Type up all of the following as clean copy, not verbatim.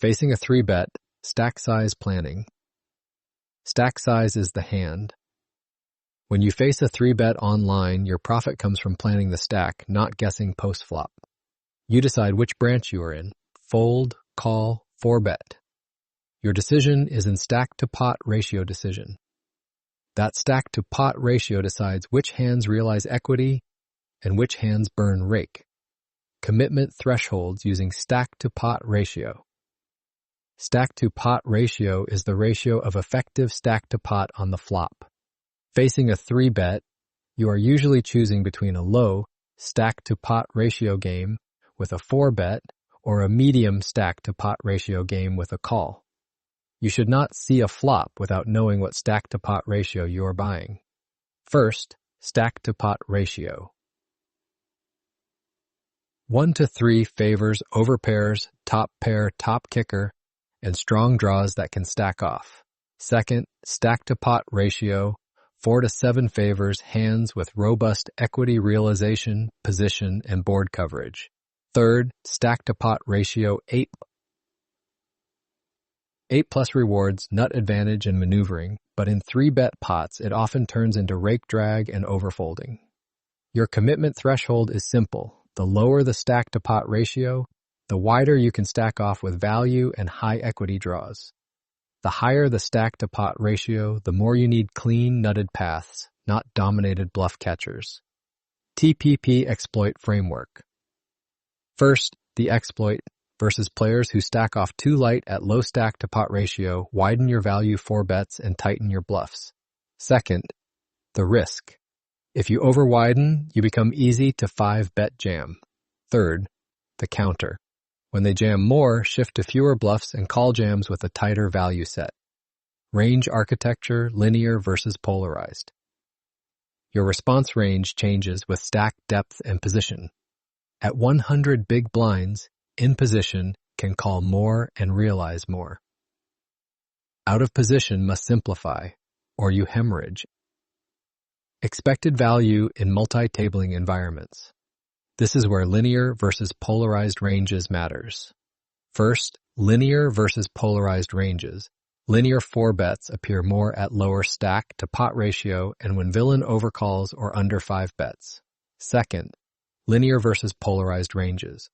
Facing a 3-bet, stack size planning. Stack size is the hand. When you face a 3-bet online, your profit comes from planning the stack, not guessing postflop. You decide which branch you are in, fold, call, 4-bet. Your decision is in stack-to-pot ratio decision. That stack-to-pot ratio decides which hands realize equity and which hands burn rake. Commitment thresholds using stack-to-pot ratio. Stack-to-pot ratio is the ratio of effective stack-to-pot on the flop. Facing a 3-bet, you are usually choosing between a low stack-to-pot ratio game with a 4-bet or a medium stack-to-pot ratio game with a call. You should not see a flop without knowing what stack-to-pot ratio you are buying. First, stack-to-pot ratio. 1 to 3 favors overpairs, top pair, top kicker, and strong draws that can stack off. Second, stack-to-pot ratio. 4 to 7 favors hands with robust equity realization, position, and board coverage. Third, stack-to-pot ratio 8. 8 plus rewards nut advantage and maneuvering, but in 3-bet pots it often turns into rake drag and overfolding. Your commitment threshold is simple. The lower the stack-to-pot ratio, the wider you can stack off with value and high equity draws. The higher the stack-to-pot ratio, the more you need clean, nutted paths, not dominated bluff catchers. TPP Exploit Framework. First, the exploit versus players who stack off too light at low stack-to-pot ratio, widen your value 4-bets and tighten your bluffs. Second, the risk. If you overwiden, you become easy to 5-bet jam. Third, the counter. When they jam more, shift to fewer bluffs and call jams with a tighter value set. Range architecture, linear versus polarized. Your response range changes with stack depth and position. At 100 big blinds, in position can call more and realize more. Out of position must simplify, or you hemorrhage. Expected value in multi-tabling environments. This is where linear versus polarized ranges matters. First, linear versus polarized ranges. Linear 4-bets appear more at lower stack-to-pot ratio and when villain overcalls or under 5-bets. Second, linear versus polarized ranges.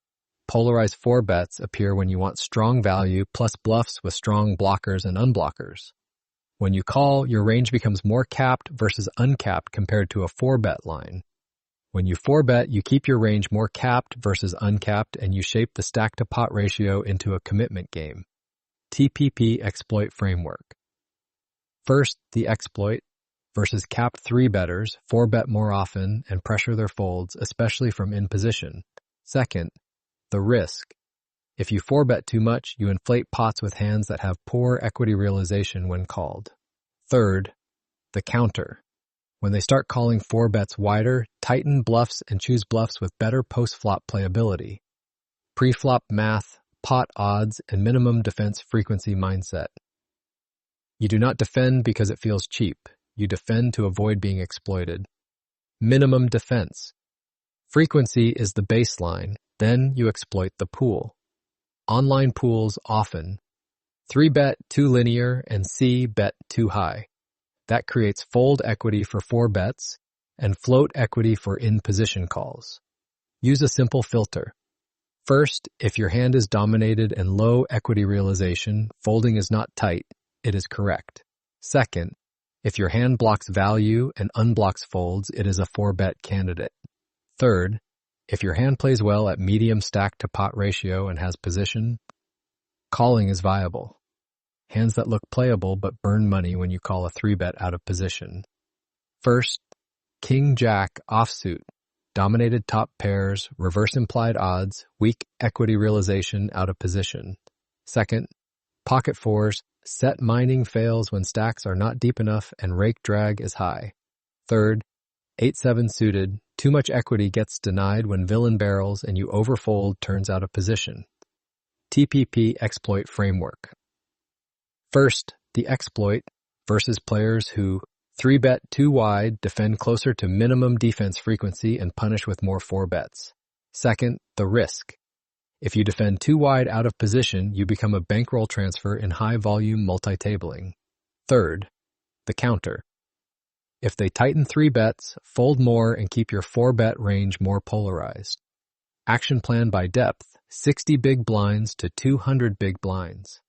Polarized 4-bets appear when you want strong value plus bluffs with strong blockers and unblockers. When you call, your range becomes more capped versus uncapped compared to a 4-bet line. When you 4-bet, you keep your range more capped versus uncapped and you shape the stack-to-pot ratio into a commitment game. TPP Exploit Framework. First, the exploit versus capped 3-betters, 4-bet more often and pressure their folds, especially from in position. Second, the risk. If you 4-bet too much, you inflate pots with hands that have poor equity realization when called. Third, the counter. When they start calling 4-bets wider, tighten bluffs and choose bluffs with better post-flop playability. Pre-flop math, pot odds, and minimum defense frequency mindset. You do not defend because it feels cheap. You defend to avoid being exploited. Minimum defense. Frequency is the baseline, then you exploit the pool. Online pools often. 3-bet too linear and C-bet too high. That creates fold equity for 4-bets and float equity for in-position calls. Use a simple filter. First, if your hand is dominated and low equity realization, folding is not tight, it is correct. Second, if your hand blocks value and unblocks folds, it is a 4-bet candidate. Third, if your hand plays well at medium stack-to-pot ratio and has position, calling is viable. Hands that look playable but burn money when you call a 3-bet out of position. First, King-Jack offsuit, dominated top pairs, reverse implied odds, weak equity realization out of position. Second, pocket 4s, set mining fails when stacks are not deep enough and rake drag is high. Third, 8-7 suited, too much equity gets denied when villain barrels and you overfold turns out of position. TPP Exploit Framework. First, the exploit versus players who 3-bet too wide, defend closer to minimum defense frequency, and punish with more 4-bets. Second, the risk. If you defend too wide out of position, you become a bankroll transfer in high-volume multi-tabling. Third, the counter. If they tighten 3 bets, fold more and keep your 4-bet range more polarized. Action plan by depth, 60 big blinds to 200 big blinds.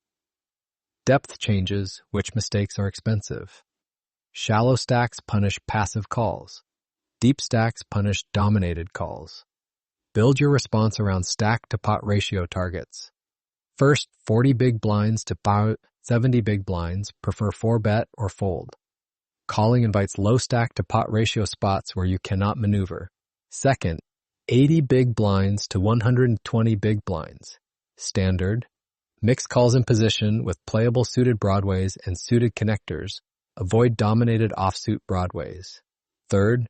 Depth changes, which mistakes are expensive. Shallow stacks punish passive calls. Deep stacks punish dominated calls. Build your response around stack-to-pot ratio targets. First, 40 big blinds to 70 big blinds, prefer 4-bet or fold. Calling invites low stack-to-pot ratio spots where you cannot maneuver. Second, 80 big blinds to 120 big blinds. Standard. Mix calls in position with playable suited broadways and suited connectors. Avoid dominated offsuit broadways. Third,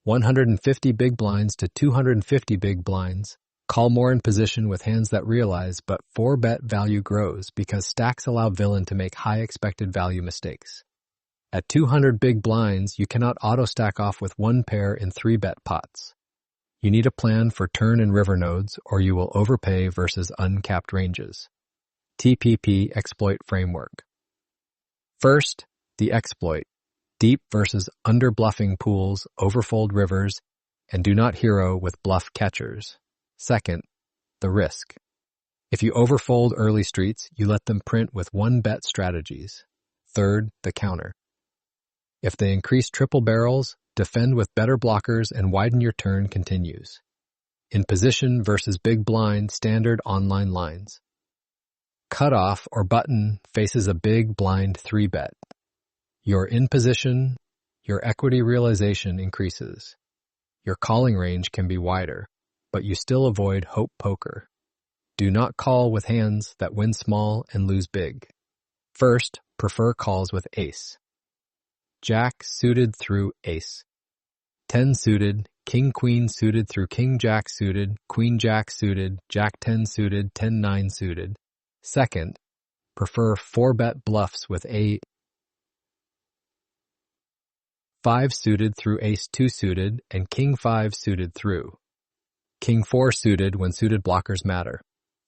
150 big blinds to 250 big blinds. Call more in position with hands that realize, but 4-bet value grows because stacks allow villain to make high expected value mistakes. At 200 big blinds, you cannot auto-stack off with 1 pair in 3-bet pots. You need a plan for turn and river nodes, or you will overpay versus uncapped ranges. TPP Exploit Framework. First, the exploit. Deep versus under-bluffing pools, overfold rivers, and do not hero with bluff catchers. Second, the risk. If you overfold early streets, you let them print with 1-bet strategies. Third, the counter. If they increase triple barrels, defend with better blockers and widen your turn continues. In position versus big blind standard online lines. Cutoff or button faces a big blind 3-bet. You're in position, your equity realization increases. Your calling range can be wider, but you still avoid hope poker. Do not call with hands that win small and lose big. First, prefer calls with ace. Jack suited through ace. 10 suited, king-queen suited through king-jack suited, queen-jack suited, jack-10 suited, 10-9 suited. Second, prefer 4-bet bluffs with 5 suited through ace-2 suited and king-5 suited through. King-4 suited when suited blockers matter.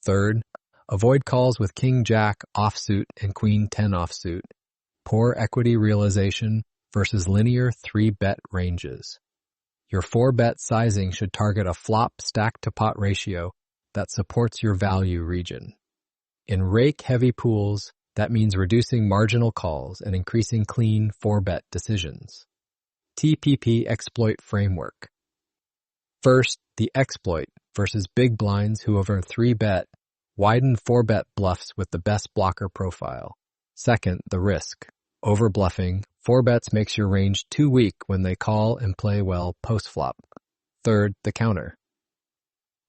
Third, avoid calls with king-jack offsuit and queen-10 offsuit. Poor equity realization versus linear 3-bet ranges. Your 4-bet sizing should target a flop stack-to-pot ratio that supports your value region. In rake-heavy pools, that means reducing marginal calls and increasing clean 4-bet decisions. TPP Exploit Framework. First, the exploit versus big blinds who over 3-bet, widen 4-bet bluffs with the best blocker profile. Second, the risk. Overbluffing, 4-bets makes your range too weak when they call and play well post-flop. Third, the counter.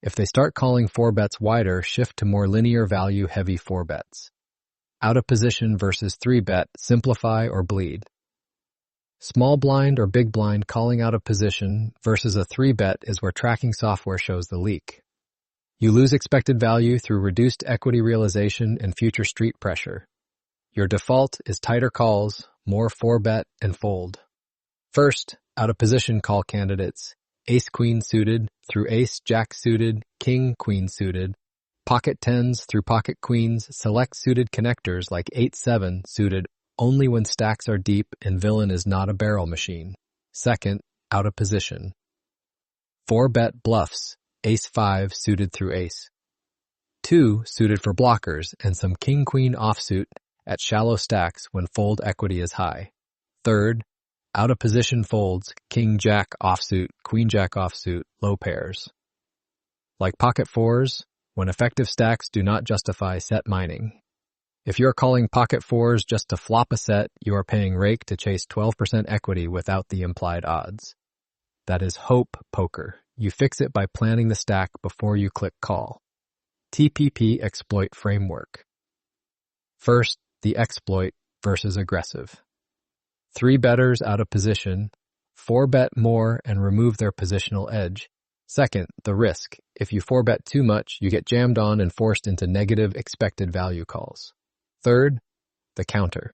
If they start calling 4-bets wider, shift to more linear value heavy 4-bets. Out of position versus 3-bet, simplify or bleed. Small blind or big blind calling out of position versus a 3-bet is where tracking software shows the leak. You lose expected value through reduced equity realization and future street pressure. Your default is tighter calls, more 4-bet, and fold. First, out of position call candidates, ace-queen suited through ace-jack suited, king-queen suited, pocket 10s through pocket queens, select suited connectors like 8-7 suited only when stacks are deep and villain is not a barrel machine. Second, out of position. 4-bet bluffs, ace-5 suited through ace. 2 suited for blockers and some king-queen offsuit at shallow stacks when fold equity is high. Third, out of position folds, king-jack offsuit, queen-jack offsuit, low pairs. Like pocket 4s, when effective stacks do not justify set mining. If you're calling pocket 4s just to flop a set, you are paying rake to chase 12% equity without the implied odds. That is hope poker. You fix it by planning the stack before you click call. TPP Exploit Framework. First, the exploit versus aggressive. 3-betters out of position, 4-bet more and remove their positional edge. Second, the risk. If you 4-bet too much, you get jammed on and forced into negative expected value calls. Third, the counter.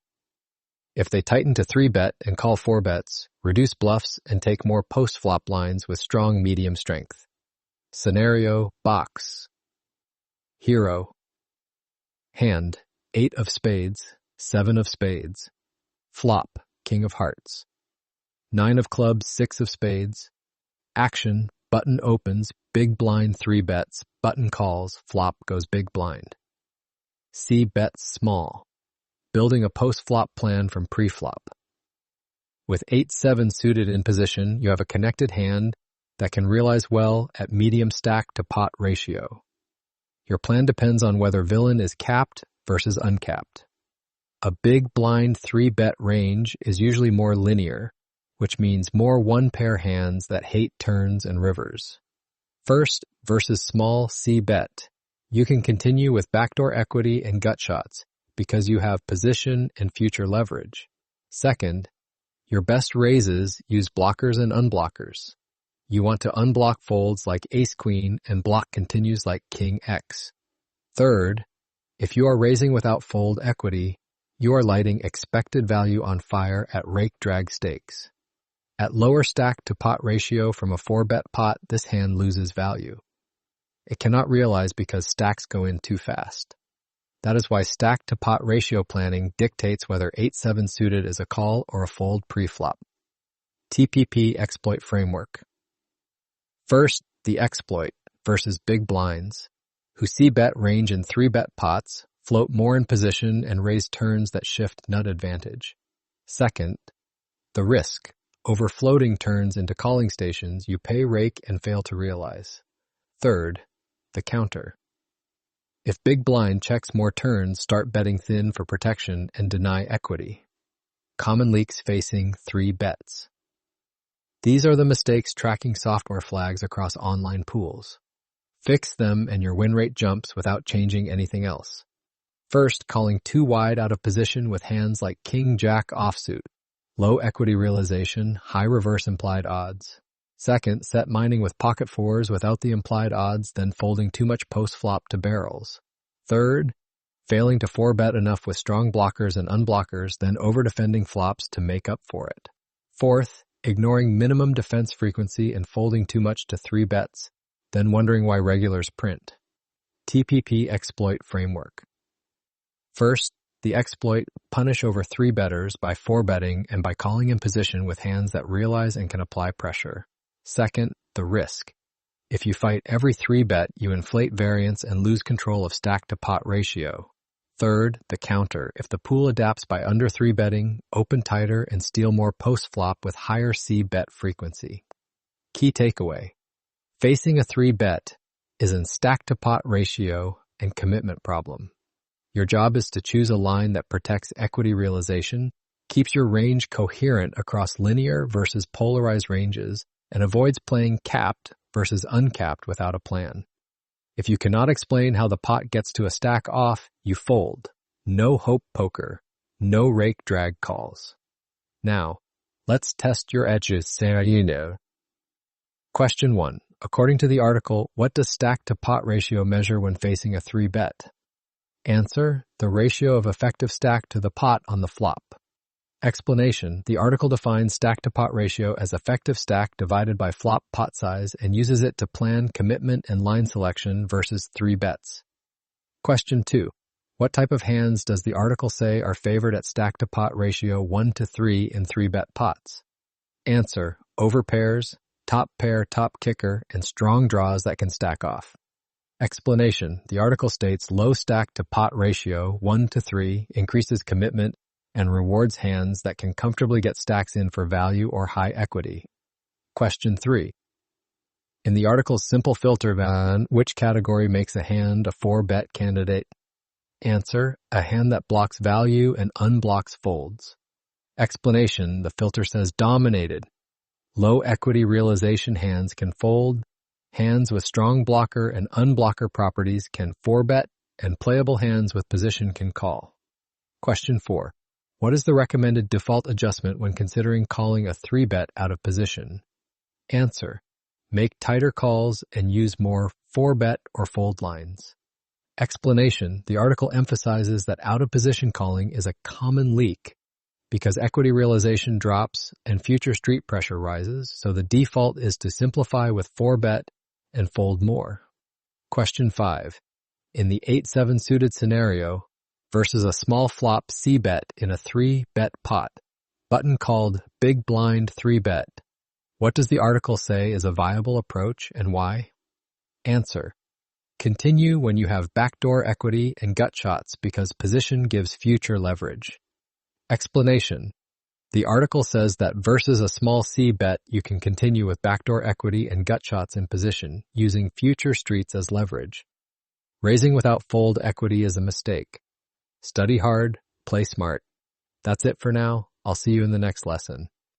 If they tighten to 3-bet and call 4-bets, reduce bluffs and take more post-flop lines with strong medium strength. Scenario, box. Hero. Hand, 8 of spades, 7 of spades. Flop, king of hearts. 9 of clubs, 6 of spades. Action, button opens, big blind 3 bets, button calls, flop goes big blind. C bets small. Building a post-flop plan from pre-flop. With 8-7 suited in position, you have a connected hand that can realize well at medium stack to pot ratio. Your plan depends on whether villain is capped versus uncapped. A big blind 3-bet range is usually more linear, which means more one-pair hands that hate turns and rivers. First, versus small C-bet, you can continue with backdoor equity and gut shots because you have position and future leverage. Second, your best raises use blockers and unblockers. You want to unblock folds like ace-queen and block continues like king-x. Third, if you are raising without fold equity, you are lighting expected value on fire at rake drag stakes. At lower stack to pot ratio from a 4-bet pot, this hand loses value. It cannot realize because stacks go in too fast. That is why stack to pot ratio planning dictates whether 8-7 suited is a call or a fold pre-flop. TPP exploit framework. First, the exploit versus big blinds, who C-bet range in 3-bet pots, float more in position and raise turns that shift nut advantage. Second, the risk, over floating turns into calling stations you pay rake and fail to realize. Third, the counter. If big blind checks more turns, start betting thin for protection and deny equity. Common leaks facing 3 bets. These are the mistakes tracking software flags across online pools. Fix them and your win rate jumps without changing anything else. First, calling too wide out of position with hands like king-jack offsuit. Low equity realization, high reverse implied odds. Second, set mining with pocket fours without the implied odds, then folding too much post-flop to barrels. Third, failing to 4-bet enough with strong blockers and unblockers, then over-defending flops to make up for it. Fourth, ignoring minimum defense frequency and folding too much to 3 bets, then wondering why regulars print. TPP exploit framework. First, the exploit, punish over 3-betters by 4-betting and by calling in position with hands that realize and can apply pressure. Second, the risk. If you fight every 3-bet, you inflate variance and lose control of stack-to-pot ratio. Third, the counter. If the pool adapts by under 3-betting, open tighter, and steal more post-flop with higher C-bet frequency. Key takeaway. Facing a 3-bet is in stack-to-pot ratio and commitment problem. Your job is to choose a line that protects equity realization, keeps your range coherent across linear versus polarized ranges, and avoids playing capped versus uncapped without a plan. If you cannot explain how the pot gets to a stack off, you fold. No hope poker. No rake drag calls. Now, let's test your edges, Serino. Question 1. According to the article, what does stack to pot ratio measure when facing a 3-bet? Answer, the ratio of effective stack to the pot on the flop. Explanation, the article defines stack to pot ratio as effective stack divided by flop pot size and uses it to plan commitment and line selection versus 3 bets. Question 2. What type of hands does the article say are favored at stack to pot ratio 1 to 3 in 3-bet pots? Answer, overpairs, top pair, top kicker, and strong draws that can stack off. Explanation, the article states low stack to pot ratio 1 to 3 increases commitment and rewards hands that can comfortably get stacks in for value or high equity. Question 3. In the article's simple filter van, which category makes a hand a 4-bet candidate? Answer, a hand that blocks value and unblocks folds. Explanation, the filter says dominated. Low equity realization hands can fold, hands with strong blocker and unblocker properties can 4-bet, and playable hands with position can call. Question 4. What is the recommended default adjustment when considering calling a 3-bet out of position? Answer, make tighter calls and use more 4-bet or fold lines. Explanation, the article emphasizes that out-of-position calling is a common leak because equity realization drops and future street pressure rises, so the default is to simplify with 4-bet and fold more. Question 5. in the 8-7 suited scenario versus a small flop C-bet in a 3-bet pot, button called Big Blind 3-bet. What does the article say is a viable approach and why? Answer: continue when you have backdoor equity and gut shots because position gives future leverage. Explanation: the article says that versus a small C bet, you can continue with backdoor equity and gut shots in position, using future streets as leverage. Raising without fold equity is a mistake. Study hard, play smart. That's it for now. I'll see you in the next lesson.